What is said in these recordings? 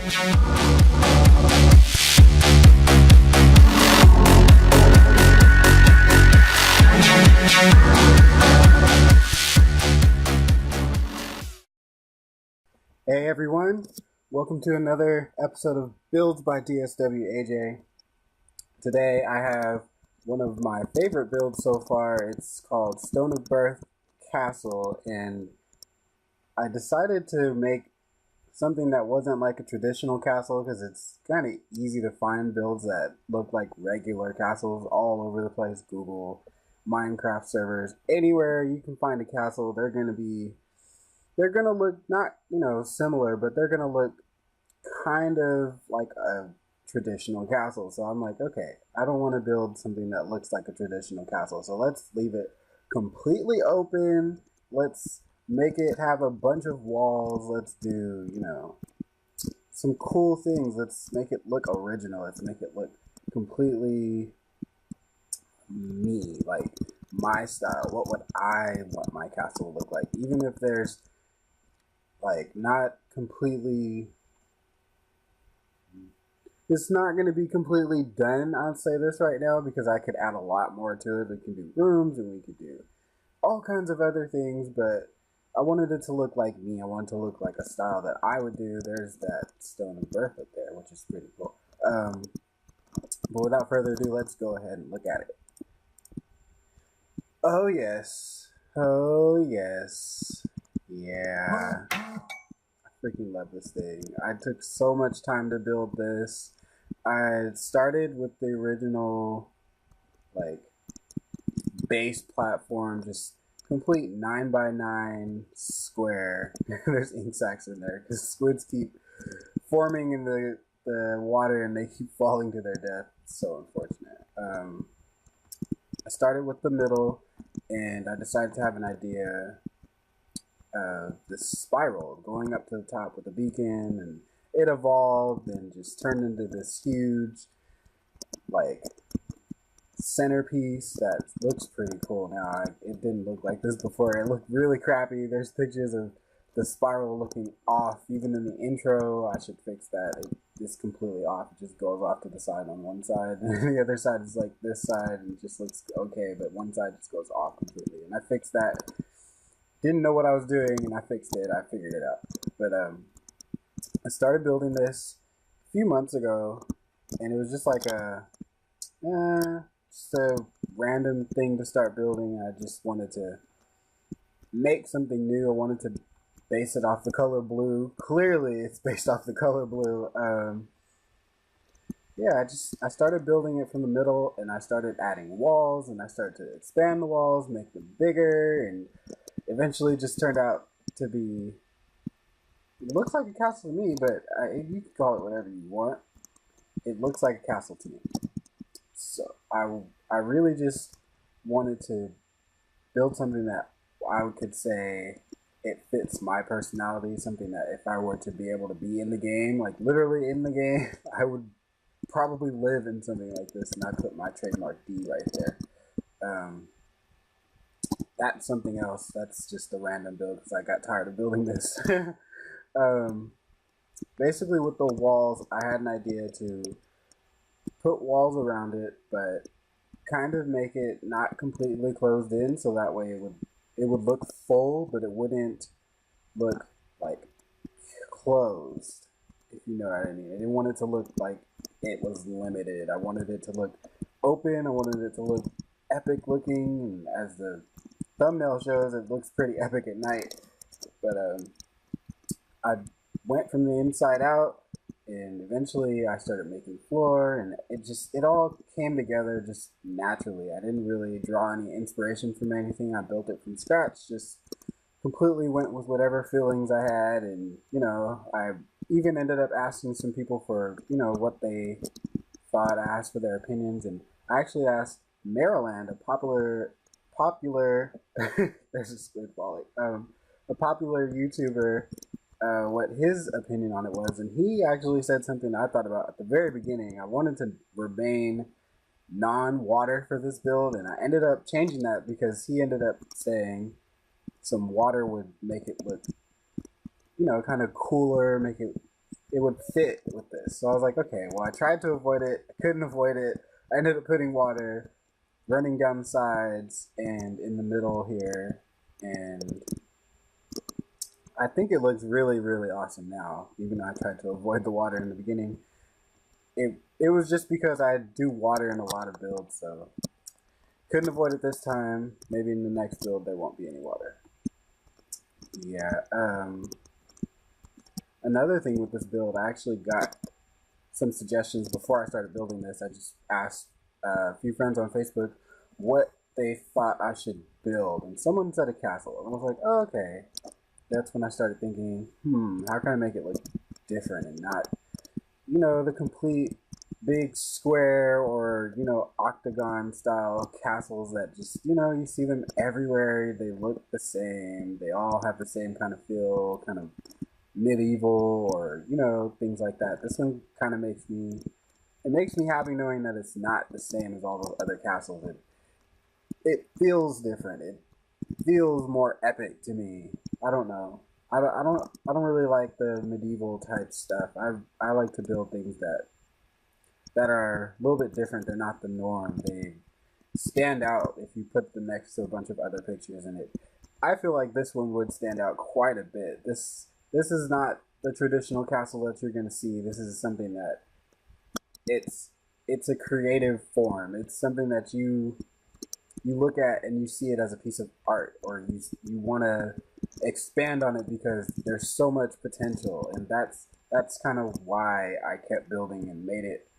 Hey everyone, welcome to another episode of Builds by DSWAJ. Today I have one of my favorite builds so far. It's called Stone of Birth Castle, and I decided to make something that wasn't like a traditional castle because it's kind of easy to find builds that look like regular castles all over the place. Google, Minecraft servers, anywhere you can find a castle, they're going to look not, similar, but they're going to look kind of like a traditional castle. So I'm like, okay, I don't want to build something that looks like a traditional castle. So let's leave it completely open. Let's make it have a bunch of walls. Let's do, some cool things. Let's make it look original. Let's make it look completely me, like my style. What would I want my castle to look like? Even if there's like not completely, it's not going to be completely done, I'll say this right now, because I could add a lot more to it. We can do rooms and we could do all kinds of other things, but I wanted it to look like me. I wanted to look like a style that I would do. There's that Stone of Birth up there, which is pretty cool. But without further ado, let's go ahead and look at it. Oh yes, yeah, I freaking love this thing. I took so much time to build this. I started with the original, like, base platform, just complete 9x9 square. There's ink sacks in there because squids keep forming in the water and they keep falling to their death. It's so unfortunate. I started with the middle, and I decided to have an idea of this spiral going up to the top with a beacon, and it evolved and just turned into this huge, like, centerpiece that looks pretty cool now. It didn't look like this before. It looked really crappy. There's pictures of the spiral looking off. Even in the intro, I should fix that. It's completely off. It just goes off to the side on one side, and the other side is like this side, and it just looks okay, but one side just goes off completely. And I fixed that. Didn't know what I was doing, and I fixed it. I figured it out. But I started building this a few months ago, and it was just like just a random thing to start building. I just wanted to make something new. I wanted to base it off the color blue. Clearly, it's based off the color blue. Yeah, I started building it from the middle, and I started adding walls, and I started to expand the walls, make them bigger, and eventually just turned out to be, it looks like a castle to me, but you can call it whatever you want. It looks like a castle to me. So I really just wanted to build something that I could say it fits my personality, something that if I were to be able to be in the game, like literally in the game, I would probably live in something like this, and I put my trademark D right there. That's something else. That's just a random build because I got tired of building this. Basically with the walls, I had an idea to put walls around it, but kind of make it not completely closed in, so that way it would look full, but it wouldn't look like closed, if you know what I mean. I didn't want it to look like it was limited. I wanted it to look open. I wanted it to look epic looking, and as the thumbnail shows, it looks pretty epic at night. But I went from the inside out, and eventually I started making floor, and it all came together just naturally. I didn't really draw any inspiration from anything. I built it from scratch, just completely went with whatever feelings I had. And I even ended up asking some people for what they thought. I asked for their opinions, and I actually asked Maryland, a popular there's a squid falling, a popular YouTuber, what his opinion on it was, and he actually said something I thought about at the very beginning. I wanted to remain non-water for this build, and I ended up changing that because he ended up saying some water would make it look, kind of cooler, make it it would fit with this. So I was like, okay, well, I tried to avoid it. I couldn't avoid it. I ended up putting water running down the sides and in the middle here. And I think it looks really, really awesome now, even though I tried to avoid the water in the beginning. It was just because I do water in a lot of builds, so couldn't avoid it this time. Maybe in the next build there won't be any water. Yeah, another thing with this build, I actually got some suggestions before I started building this. I just asked a few friends on Facebook what they thought I should build, and someone said a castle, and I was like, oh, okay. That's when I started thinking, how can I make it look different and not, the complete big square or, octagon style castles that just, you see them everywhere. They look the same. They all have the same kind of feel, kind of medieval or, things like that. This one kind of makes me happy knowing that it's not the same as all those other castles. It feels different. It feels more epic to me. I don't know. I don't really like the medieval type stuff. I like to build things that are a little bit different. They're not the norm. They stand out if you put them next to a bunch of other pictures in it. I feel like this one would stand out quite a bit. This is not the traditional castle that you're going to see. This is something that it's a creative form. It's something that you look at and you see it as a piece of art, or you want to expand on it because there's so much potential, and that's kind of why I kept building and made it,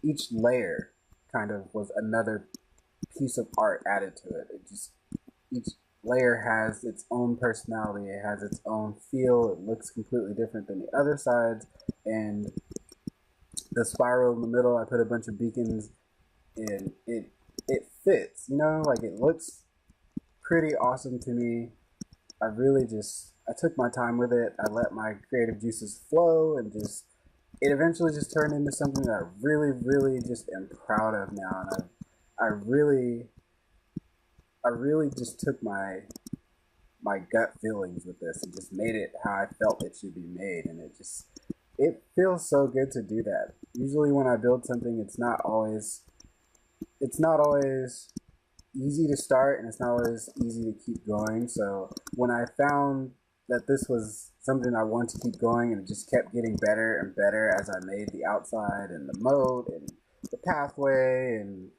each layer kind of was another piece of art added to it. Each layer has its own personality, it has its own feel, it looks completely different than the other sides, and the spiral in the middle, I put a bunch of beacons and it fits, like it looks pretty awesome to me. I took my time with it. I let my creative juices flow, and it eventually just turned into something that I really, really just am proud of now. And I really just took my gut feelings with this and just made it how I felt it should be made, and it feels so good to do that. Usually when I build something, it's not always easy to start, and it's not always easy to keep going. So when I found that this was something I wanted to keep going, and it just kept getting better and better as I made the outside and the moat and the pathway and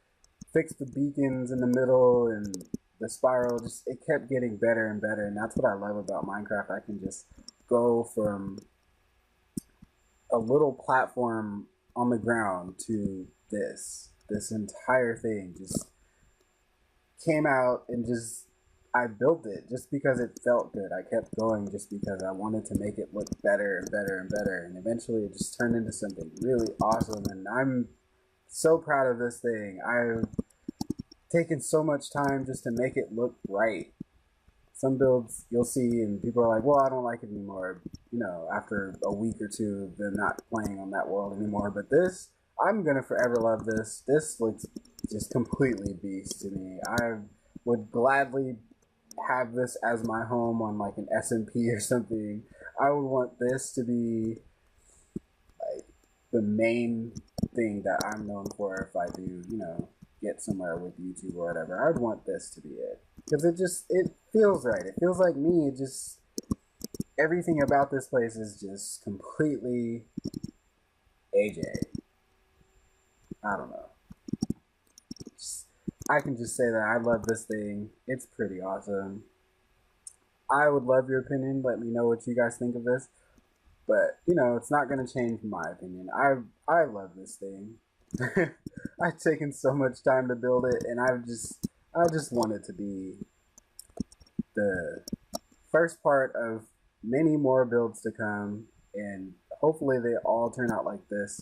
fixed the beacons in the middle and the spiral, it kept getting better and better. And that's what I love about Minecraft. I can just go from a little platform on the ground to this entire thing just came out, and I built it just because it felt good. I kept going just because I wanted to make it look better and better and better, and eventually it just turned into something really awesome, and I'm so proud of this thing. I've taken so much time just to make it look right. Some builds you'll see and people are like, well, I don't like it anymore, after a week or two they're not playing on that world anymore. But this, I'm gonna forever love this. This looks just completely beast to me. I would gladly have this as my home on like an SMP or something. I would want this to be like the main thing that I'm known for if I do, get somewhere with YouTube or whatever. I'd want this to be it. Because it feels right. It feels like me. Everything about this place is just completely AJ. I don't know. I can just say that I love this thing. It's pretty awesome. I would love your opinion. Let me know what you guys think of this. But, it's not going to change my opinion. I love this thing. I've taken so much time to build it, and I just want it to be the first part of many more builds to come, and hopefully they all turn out like this,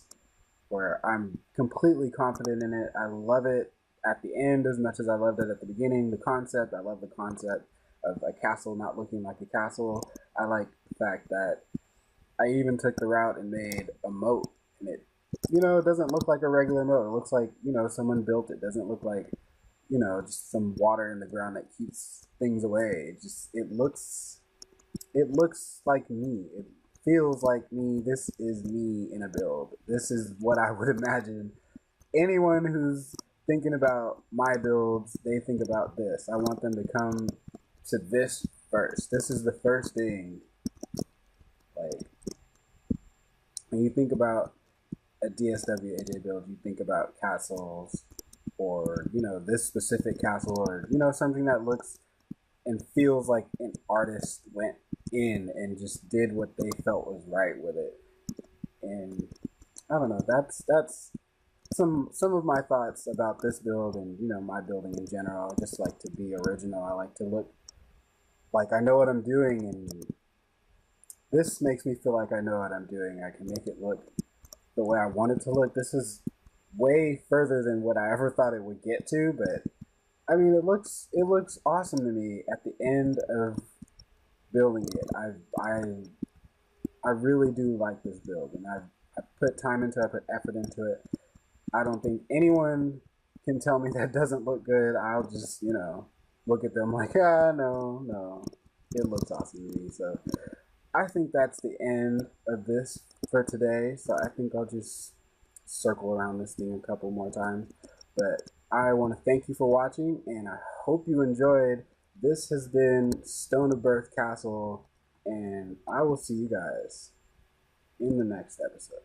where I'm completely confident in it. I love it at the end as much as I loved it at the beginning. I love the concept of a castle not looking like a castle. I like the fact that I even took the route and made a moat, and it doesn't look like a regular moat. It looks like, someone built it. It doesn't look like, just some water in the ground that keeps things away. It looks like me. It feels like me. This is me in a build. This is what I would imagine. Anyone who's thinking about my builds, they think about this. I want them to come to this first. This is the first thing. Like, when you think about a DSWAJ build, you think about castles, or this specific castle, or something that looks and feels like an artist went in and just did what they felt was right with it. And I don't know, that's some of my thoughts about this build, and my building in general. I just like to be original. I like to look like I know what I'm doing, and this makes me feel like I know what I'm doing. I can make it look the way I want it to look. This is way further than what I ever thought it would get to, but I mean, it looks awesome to me at the end of building it. I really do like this build, and I put time into it, I put effort into it. I don't think anyone can tell me that doesn't look good. I'll just, look at them like, no, it looks awesome to me. So I think that's the end of this for today. So I think I'll just circle around this thing a couple more times. But I want to thank you for watching, and I hope you enjoyed. This has been Stone of Birth Castle, and I will see you guys in the next episode.